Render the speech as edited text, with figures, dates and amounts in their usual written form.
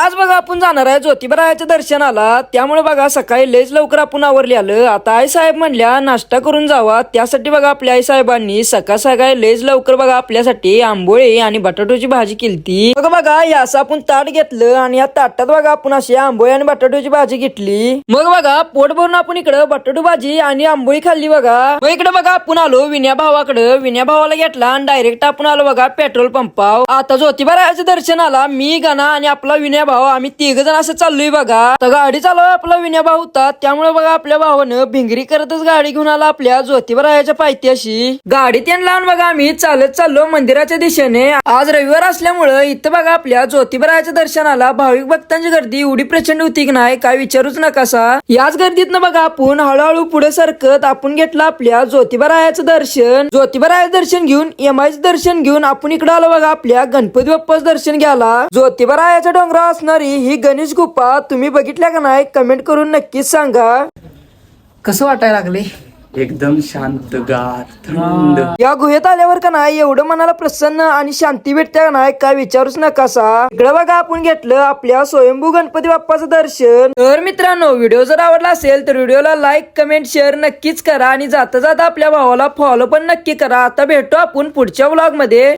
आज बघा आपण जाणार आहे ज्योतिबारायाच्या दर्शनाला, त्यामुळे बघा सकाळी लयच लवकर आपण आवरले आलं। आता आई साहेब म्हणल्या नाश्ता करून जावा, त्यासाठी बघा आपल्या आई साहेबांनी सकाळ सकाळी लयच लवकर बघा आपल्यासाठी आंबोळी आणि बटाट्याची भाजी केलती। बघा या असं आपण ताट घेतलं आणि या ताटात बघा आपण अशी आंबोळी आणि बटाट्याची भाजी घेतली। मग बघा पोट भरून आपण इकडे बटाटू भाजी आणि आंबोळी खाल्ली बघा। मग इकडे बघा आपण आलो विनया भावाकडे, विनया भावाला घेतला आणि डायरेक्ट आपण आलो बघा पेट्रोल पंपावर। आता ज्योतिबारायाच्या दर्शनाला मी गाणा आणि आपला विनया भाऊ आम्ही तिघ जण असं चाललोय बघा। तर गाडी चालवा आपला विनया भाऊ होता, त्यामुळे बघा आपल्या भावानं भिंगरी करतच गाडी घेऊन आला आपल्या ज्योतिबारायाच्या पायथ्याशी। गाडी त्यानं लावून बघा आम्ही चालत चाललो मंदिराच्या दिशेने। आज रविवार असल्यामुळं इथं बघा आपल्या ज्योतिबारायाच्या दर्शनाला भाविक भक्तांची गर्दी एवढी प्रचंड होती की नाही काय विचारूच नकासा। याच गर्दीतनं बघा आपण हळूहळू पुढे सरकत आपण घेतलं आपल्या ज्योतिबारायाचं दर्शन। ज्योतिबारायाचं दर्शन घेऊन एमआयचं दर्शन घेऊन आपण इकडे आलो बघा आपल्या गणपती बाप्पाचं दर्शन घ्यायला। ज्योतिबारायाच्या डोंगरावर असणारी ही गणेश गुफा तुम्ही बघितल्या का नाही कमेंट करून नक्कीच सांगा। कसं वाटायला लागले? एकदम शांतगार थंड। या गुहेत आल्यावर का नाही एवढं मनाला प्रसन्न आणि शांती भेटते का नाही काय विचारूच नकासा। इकडे बघा आपण घेतलं आपल्या स्वयंभू गणपती बाप्पाचं दर्शन। तर मित्रांनो व्हिडिओ जर आवडला असेल तर व्हिडिओला लाईक कमेंट शेअर नक्कीच करा आणि जाता जाता आपल्या भावाला फॉलो पण नक्की करा। आता भेटतो आपण पुढच्या व्लॉग मध्ये।